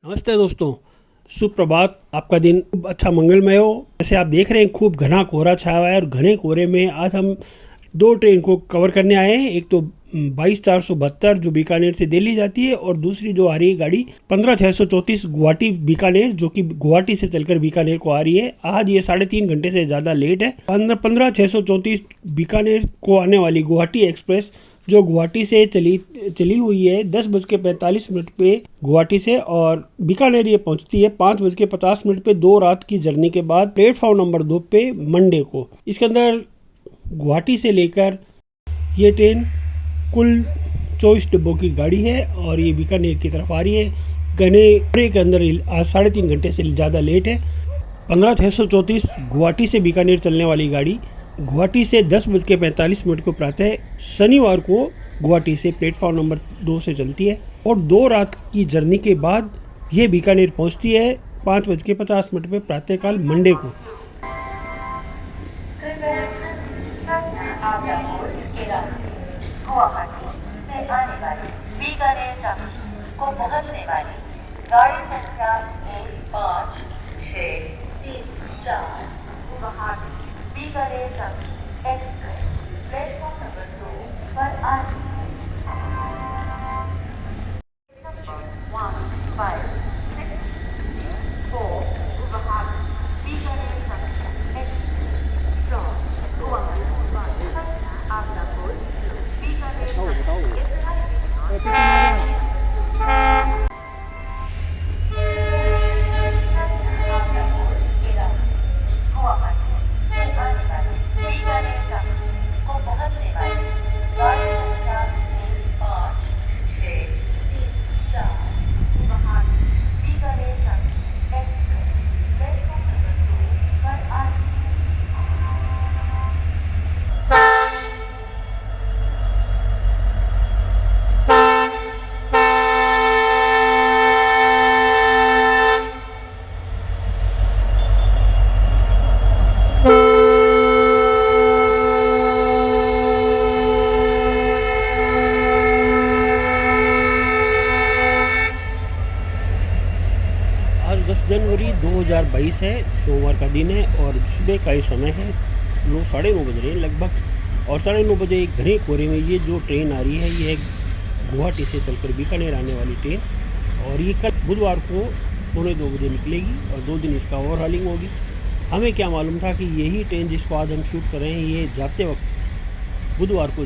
नमस्ते दोस्तों, सुप्रभात। आपका दिन खूब अच्छा मंगलमय हो। जैसे आप देख रहे हैं खूब घना कोहरा छाया हुआ है और घने कोहरे में आज हम दो ट्रेन को कवर करने आए हैं। एक तो 22/472 जो बीकानेर से दिल्ली जाती है और दूसरी जो आ रही है गाड़ी 15/634 गुवाहाटी बीकानेर जो कि गुवाहाटी से चलकर बीकानेर को आ रही है। आज ये 3.5 घंटे से ज़्यादा लेट है। 15/634 बीकानेर को आने वाली गुवाहाटी एक्सप्रेस जो गुवाहाटी से चली हुई है 10:45 पे गुवाहाटी से और बीकानेर ये पहुंचती है 5:50 पे 2 रात की जर्नी के बाद प्लेटफॉर्म नंबर 2 पे मंडे को। इसके अंदर गुवाहाटी से लेकर ये ट्रेन कुल 24 डिब्बों की गाड़ी है और ये बीकानेर की तरफ आ रही है। घने कोहरे के अंदर आज 3.5 घंटे से ज़्यादा लेट है। 15/634 गुवाहाटी से बीकानेर चलने वाली गाड़ी गुवाहाटी से 10:45 को प्रातः शनिवार को गुवाहाटी से प्लेटफॉर्म नंबर 2 से चलती है और 2 रात की जर्नी के बाद ये बीकानेर पहुंचती है 5:50 पे प्रातःकाल मंडे को। गुवाहाटी से आने वाली बीकानेर जंक्शन को पहुंचने वाली गाड़ी संख्या 1563 Guwahati Bikaner junction express platform number 2 पर आ रही है। 1564 Guwahati Bikaner junction express from Guwahati आपका कोड आज 10 जनवरी 2022 है, सोमवार का दिन है और सुबह का ही समय है। 9:30 बज रहे हैं लगभग और 9:30 बजे घने कोहरे में ये जो ट्रेन आ रही है ये गुवाहाटी से चलकर बीकानेर आने वाली ट्रेन और ये कल बुधवार को 2:45 बजे निकलेगी और 2 दिन इसका ओवरहॉलिंग होगी। हमें क्या मालूम था कि यही ट्रेन जिसको आज हम शूट कर रहे हैं ये जाते वक्त बुधवार को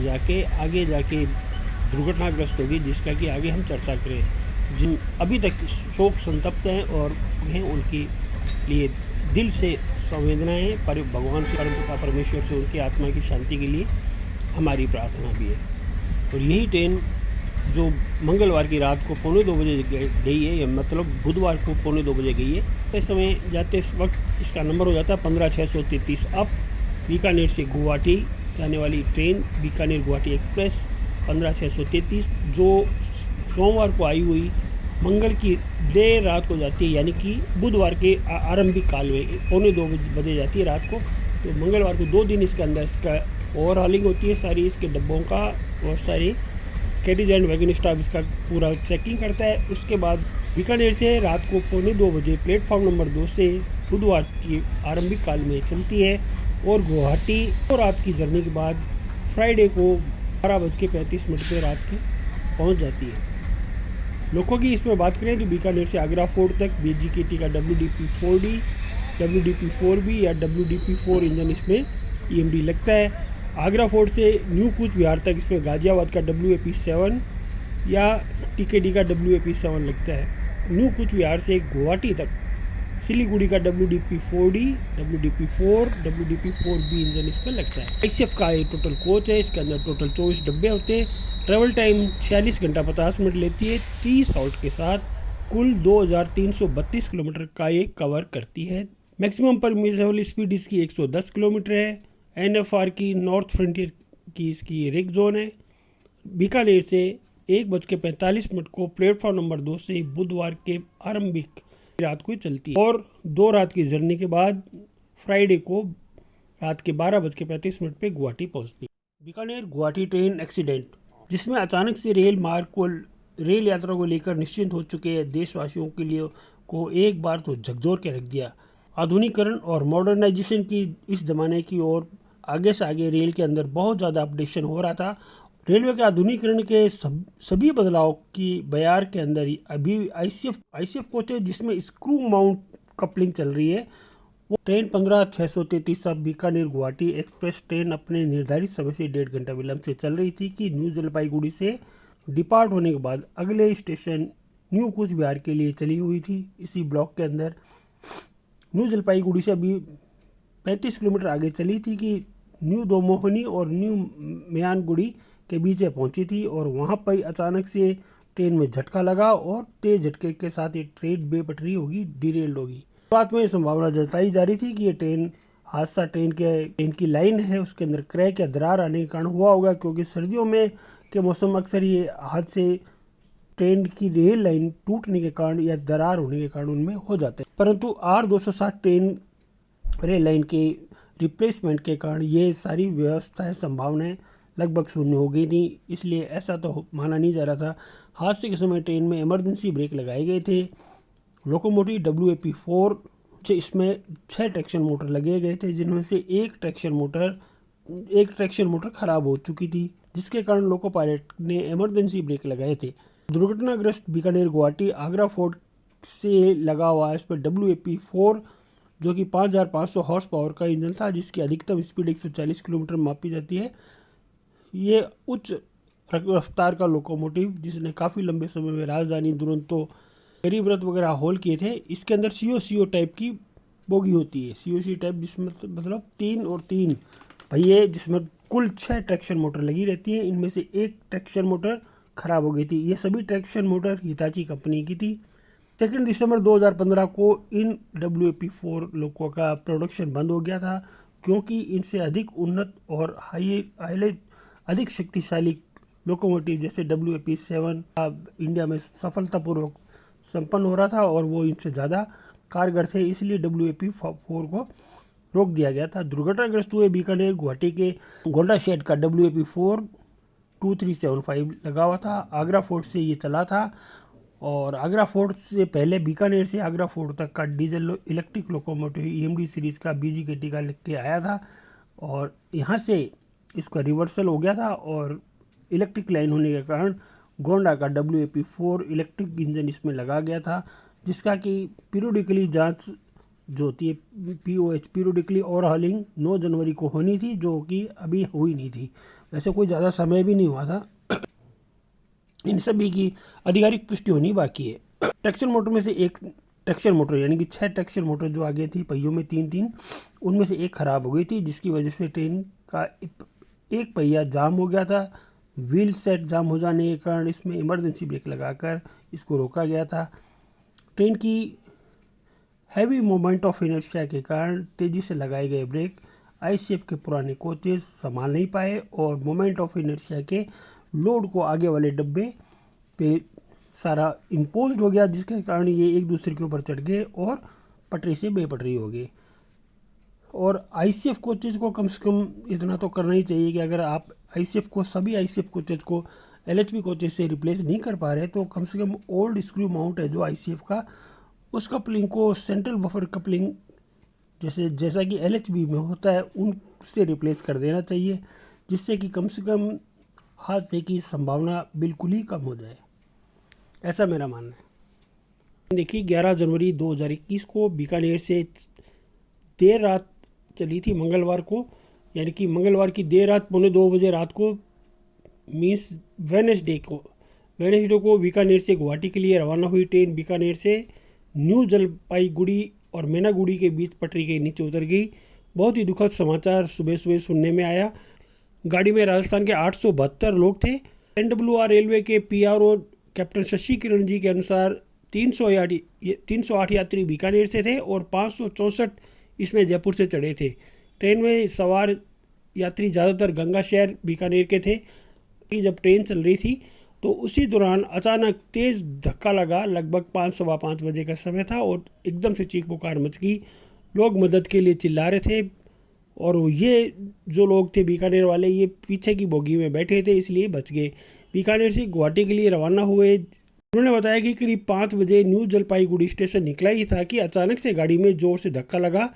आगे जाके दुर्घटनाग्रस्त होगी, जिसका कि आगे हम चर्चा करें। जिन अभी तक शोक संतप्त हैं और उन्हें उनके लिए दिल से संवेदनाएं हैं, पर भगवान से परमपिता परमेश्वर से उनकी आत्मा की शांति के लिए हमारी प्रार्थना भी है। और यही ट्रेन जो मंगलवार की रात को 2:45 बजे गई है, या मतलब बुधवार को 2:45 बजे गई है, इस समय जाते वक्त इसका नंबर हो जाता है 15/633 अब बीकानेर से गुवाहाटी जाने वाली ट्रेन बीकानेर गुवाहाटी एक्सप्रेस 15/633 जो सोमवार को आई हुई मंगल की देर रात को जाती है, यानी कि बुधवार के आरंभिक काल में 2:45 बजे जाती है रात को। तो मंगलवार को 2 दिन इसके अंदर इसका ओवरहॉलिंग होती है, सारी इसके डब्बों का और सारी कैरेज एंड वैगन स्टाफ इसका पूरा चेकिंग करता है। उसके बाद बीकानेर से रात को 2:45 बजे प्लेटफॉर्म नंबर 2 से बुधवार की आरंभिक काल में चलती है और गुवाहाटी 2 रात की जर्नी के बाद फ्राइडे को 12:35 पे रात की पहुंच जाती है। लोगों की इसमें बात करें तो बीकानेर से आगरा फोर्ट तक BGKT का WDP-4D, WDP-4B या WDP-4 इंजन इसमें EMD लगता है। आगरा फोर्ट से न्यू कूच विहार तक इसमें गाजियाबाद का WAP-7 या TKD का WAP-7 लगता है। न्यू कूच विहार से गुवाहाटी तक सिलीगुड़ी का WDP-4D, WDP-4, WDP-4B इंजन इसमें लगता है। ICF का ये टोटल कोच है, इसके अंदर टोटल 24 डब्बे होते हैं। ट्रैवल टाइम 46 घंटा 50 मिनट लेती है। 30 आउट के साथ कुल 2332 किलोमीटर का ये कवर करती है। मैक्सिमम परमिसेबल स्पीड इसकी 110 किलोमीटर है। NFR की नॉर्थ फ्रंटियर की इसकी रेक जोन है। बीकानेर से 1:45 को प्लेटफॉर्म नंबर 2 से बुधवार के आरंभिक रात को चलती है और 2 रात की जर्नी के बाद फ्राइडे को रात के 12:35 पे गुवाहाटी पहुंचती है। बीकानेर गुवाहाटी ट्रेन एक्सीडेंट, जिसमें अचानक से रेल मार्ग को रेल यात्रा को लेकर निश्चिंत हो चुके देशवासियों के लिए को एक बार तो झकझोर के रख दिया। आधुनिकीकरण और मॉडर्नाइजेशन की इस ज़माने की ओर आगे से आगे रेल के अंदर बहुत ज़्यादा अपडेशन हो रहा था। रेलवे के आधुनिकीकरण के सभी बदलाव की बयार के अंदर ही अभी आईसीएफ कोचेज जिसमें स्क्रू माउंट कपलिंग चल रही है, वो train 15/633 Bikaner Guwahati express train अपने निर्धारित समय से 1.5 घंटा विलंब से चल रही थी कि न्यू जलपाईगुड़ी से डिपार्ट होने के बाद अगले स्टेशन न्यू कूच बिहार के लिए चली हुई थी। इसी ब्लॉक के अंदर न्यू जलपाईगुड़ी से अभी 35 किलोमीटर आगे चली थी कि न्यू दोमोहनी और न्यू म्यानगुड़ी के बीच में पहुंची थी और वहां पर अचानक से ट्रेन में झटका लगा और तेज झटके के साथ ये ट्रेन बेपटरी होगी, डिरेल्ड होगी। शुरुआत में संभावना जताई जा रही थी कि ये ट्रेन हादसा ट्रेन की लाइन है उसके अंदर क्रैक या दरार आने के कारण हुआ होगा, क्योंकि सर्दियों में के मौसम अक्सर ये हादसे ट्रेन की रेल लाइन टूटने के कारण या दरार होने के कारण उनमें हो जाते हैं। परंतु R260 ट्रेन रेल लाइन के रिप्लेसमेंट के कारण ये सारी व्यवस्थाएं संभावनाएं लगभग शून्य हो गई थी, इसलिए ऐसा तो माना नहीं जा रहा था। हादसे के समय ट्रेन में इमरजेंसी ब्रेक लगाए गए थे। लोकोमोटिव WAP4 से इसमें 6 ट्रैक्शन मोटर लगे गए थे, जिनमें से एक ट्रैक्शन मोटर खराब हो चुकी थी, जिसके कारण लोको पायलट ने इमरजेंसी ब्रेक लगाए थे। दुर्घटनाग्रस्त बीकानेर गुवाहाटी आगरा फोर्ट से लगा हुआ इसमें WAP4 जो कि 5500 हॉर्स पावर का इंजन था, जिसकी अधिकतम स्पीड 140 किलोमीटर मापी जाती है। ये उच्च रफ्तार का लोकोमोटिव जिसने काफ़ी लंबे समय में राजधानी दुरंतो गरीब रथ वगैरह होल किए थे। इसके अंदर CO टाइप की बोगी होती है। COC टाइप जिसमें मतलब 3 और 3 पहिए, जिसमें कुल 6 ट्रैक्शन मोटर लगी रहती है। इनमें से एक ट्रैक्शन मोटर खराब हो गई थी। ये सभी ट्रैक्शन मोटर हिताची कंपनी की थी। 2 दिसंबर 2015 को इन WAP4 लोको का प्रोडक्शन बंद हो गया था, क्योंकि इनसे अधिक उन्नत और अधिक शक्तिशाली लोकोमोटिव जैसे WAP7 इंडिया में सफलतापूर्वक संपन्न हो रहा था और वो इनसे ज़्यादा कारगर थे, इसलिए WAP4 को रोक दिया गया था। दुर्घटनाग्रस्त हुए बीकानेर गुवाहाटी के गोंडा शेड का WAP4 2375 लगा हुआ था। आगरा फोर्ट से ये चला था और आगरा फोर्ट से पहले बीकानेर से आगरा फोर्ट तक का diesel electric locomotive EMD series का BGKT का लिख के आया था और यहाँ से इसका रिवर्सल हो गया था और इलेक्ट्रिक लाइन होने के कारण गोंडा का WAP4 इलेक्ट्रिक इंजन इसमें लगा गया था, जिसका कि पीरियोडिकली जांच जो होती है POH पीरियोडिकली ओवरहॉलिंग 9 जनवरी को होनी थी, जो कि अभी हुई नहीं थी। वैसे कोई ज़्यादा समय भी नहीं हुआ था। इन सभी की आधिकारिक पुष्टि होनी बाकी है। ट्रैक्शन मोटर में से एक ट्रैक्शन मोटर यानी कि 6 ट्रैक्शन मोटर जो आगे थी पहियों में 3-3, उनमें से एक खराब हो गई थी, जिसकी वजह से ट्रेन का एक पहिया जाम हो गया था। व्हील सेट जाम हो जाने के कारण इसमें इमरजेंसी ब्रेक लगाकर इसको रोका गया था। ट्रेन की हैवी मोमेंट ऑफ इनर्शिया के कारण तेज़ी से लगाए गए ब्रेक ICF के पुराने कोचेस संभाल नहीं पाए और मोमेंट ऑफ इनर्शिया के लोड को आगे वाले डब्बे पे सारा इम्पोज हो गया, जिसके कारण ये एक दूसरे के ऊपर चढ़ गए और पटरी से बेपटरी हो गए। और ICF कोचेज को कम से कम इतना तो करना ही चाहिए कि अगर आप सभी ICF कोचेज को LHB कोचेज से रिप्लेस नहीं कर पा रहे तो कम से कम ओल्ड स्क्रू माउंट है जो ICF का, उस कपलिंग को सेंट्रल बफर कपलिंग जैसा कि LHB में होता है उनसे रिप्लेस कर देना चाहिए, जिससे कि कम से कम हादसे की संभावना बिल्कुल ही कम हो जाए, ऐसा मेरा मानना है। देखिए 11 जनवरी 2021 को बीकानेर से देर रात चली थी मंगलवार को, यानी कि मंगलवार की देर रात 1:45 बजे रात को मीन्स वेडनेसडे को बीकानेर से गुवाहाटी के लिए रवाना हुई ट्रेन बीकानेर से न्यू जलपाईगुड़ी और मैनागुड़ी के बीच पटरी के नीचे उतर गई। बहुत ही दुखद समाचार सुबह सुबह सुनने में आया। गाड़ी में राजस्थान के 872 लोग थे। NWR रेलवे के PRO कैप्टन शशि किरण जी के अनुसार 308 यात्री बीकानेर से थे और 564 इसमें जयपुर से चढ़े थे। ट्रेन में सवार यात्री ज़्यादातर गंगा शहर बीकानेर के थे। जब ट्रेन चल रही थी तो उसी दौरान अचानक तेज़ धक्का लगा। लगभग 5-5:15 बजे का समय था और एकदम से चीख पुकार मच गई। लोग मदद के लिए चिल्ला रहे थे और ये जो लोग थे बीकानेर वाले, ये पीछे की बोगी में बैठे थे, इसलिए बच गए। बीकानेर से गुवाहाटी के लिए रवाना हुए। उन्होंने बताया कि करीब 5 बजे न्यू जलपाईगुड़ी स्टेशन निकला ही था कि अचानक से गाड़ी में जोर से धक्का लगा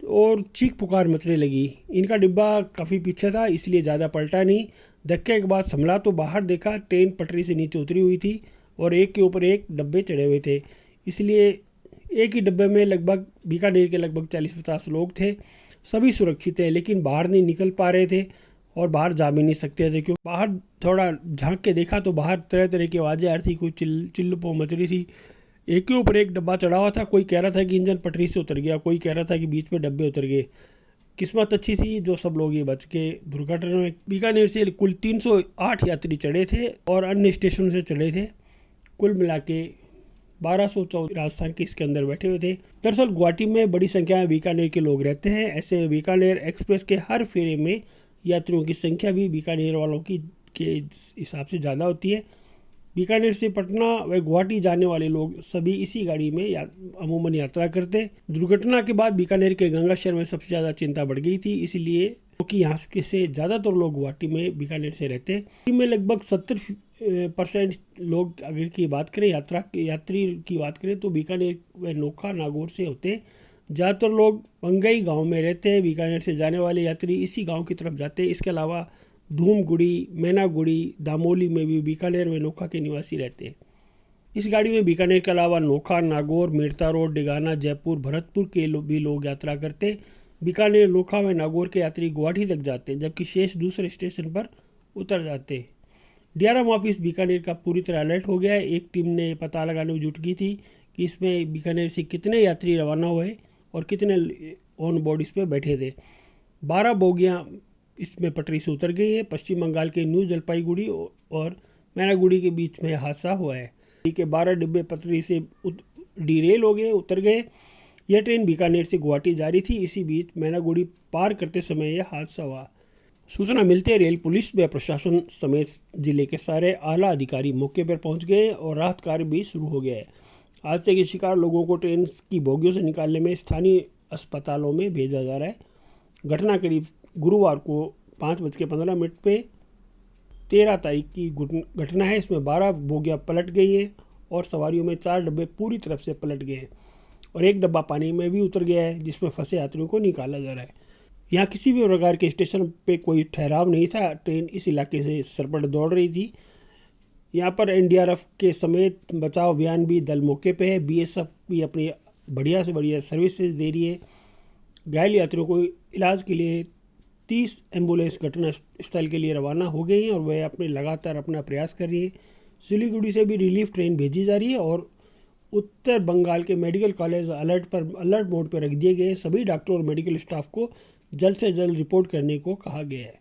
और चीख पुकार मचने लगी। इनका डिब्बा काफ़ी पीछे था, इसलिए ज़्यादा पलटा नहीं। धक्के के बाद संभला तो बाहर देखा, ट्रेन पटरी से नीचे उतरी हुई थी और एक के ऊपर एक डब्बे चढ़े हुए थे। इसलिए एक ही डब्बे में लगभग बीकानेर के लगभग 40-50 लोग थे। सभी सुरक्षित हैं, लेकिन बाहर नहीं निकल पा रहे थे और बाहर जा भी नहीं सकते थे, क्योंकि बाहर थोड़ा झांक के देखा तो बाहर तरह तरह की आवाज़ें आ रही थी, कोई चिल्लपो मच रही थी। एक के ऊपर एक डब्बा चढ़ा हुआ था। कोई कह रहा था कि इंजन पटरी से उतर गया, कोई कह रहा था कि बीच में डब्बे उतर गए। किस्मत अच्छी थी जो सब लोग ये बच के दुर्घटना में। बीकानेर से कुल 308 यात्री चढ़े थे और अन्य स्टेशनों से चढ़े थे। कुल मिला के 1214 राजस्थान के इसके अंदर बैठे हुए थे। दरअसल गुवाहाटी में बड़ी संख्या में बीकानेर के लोग रहते हैं। ऐसे बीकानेर एक्सप्रेस के हर फेरे में यात्रियों की संख्या भी बीकानेर वालों की के हिसाब से ज़्यादा होती है। बीकानेर से पटना व गुवाहाटी जाने वाले लोग सभी इसी गाड़ी में अमूमन यात्रा करते। दुर्घटना के बाद बीकानेर के गंगा शहर में सबसे ज़्यादा चिंता बढ़ गई थी, इसलिए क्योंकि यहाँ से ज़्यादातर लोग गुवाहाटी में बीकानेर से रहते हैं। में लगभग 70% लोग अगर की बात करें यात्री की बात करें तो बीकानेर व नोखा नागौर से होते हैं। ज़्यादातर लोग बंगई गांव में रहते हैं। बीकानेर से जाने वाले यात्री इसी गांव की तरफ जाते हैं। इसके अलावा धूमगुड़ी, मैनागुड़ी, दामोली में भी बीकानेर व नोखा के निवासी रहते हैं। इस गाड़ी में बीकानेर के अलावा नोखा, नागौर, मेड़ता रोड, डिगाना, जयपुर, भरतपुर के भी लोग यात्रा करते हैं। बीकानेर, नोखा व नागौर के यात्री गुवाहाटी तक जाते हैं, जबकि शेष दूसरे स्टेशन पर उतर जाते हैं। डीआरएम ऑफिस बीकानेर का पूरी तरह अलर्ट हो गया है। एक टीम ने पता लगाने में जुट गई थी कि इसमें बीकानेर से कितने यात्री रवाना हुए और कितने ऑन बोर्ड इस पर बैठे थे। 12 बोगियाँ इसमें पटरी से उतर गई है। पश्चिम बंगाल के न्यू जलपाईगुड़ी और मैनागुड़ी के बीच में हादसा हुआ है। के 12 डिब्बे पटरी से डीरेल हो गए, उतर गए। यह ट्रेन बीकानेर से गुवाहाटी जा रही थी। इसी बीच मैनागुड़ी पार करते समय यह हादसा हुआ। सूचना मिलते रेल पुलिस व प्रशासन समेत जिले के सारे आला अधिकारी मौके पर पहुंच गए और राहत कार्य भी शुरू हो गया है। हादसे के शिकार लोगों को ट्रेन की बोगियों से निकालने में स्थानीय अस्पतालों में भेजा जा रहा है। घटना करीब गुरुवार को 5:15 पे 13 तारीख की घटना है। इसमें 12 बोगियाँ पलट गई हैं और सवारियों में 4 डब्बे पूरी तरफ से पलट गए हैं और एक डब्बा पानी में भी उतर गया है, जिसमें फंसे यात्रियों को निकाला जा रहा है। यहाँ किसी भी प्रकार के स्टेशन पे कोई ठहराव नहीं था। ट्रेन इस इलाके से सरपट दौड़ रही थी। यहाँ पर एनडीआरएफ के समेत बचाव अभियान भी दल मौके पे है। बीएसएफ भी अपनी बढ़िया से बढ़िया सर्विसेज दे रही है। घायल यात्रियों को इलाज के लिए 30 एम्बुलेंस घटना स्थल के लिए रवाना हो गई हैं और वह अपने लगातार अपना प्रयास कर रही है। सिलीगुड़ी से भी रिलीफ ट्रेन भेजी जा रही है और उत्तर बंगाल के मेडिकल कॉलेज अलर्ट मोड पर रख दिए गए हैं। सभी डॉक्टर और मेडिकल स्टाफ को जल्द से जल्द रिपोर्ट करने को कहा गया है।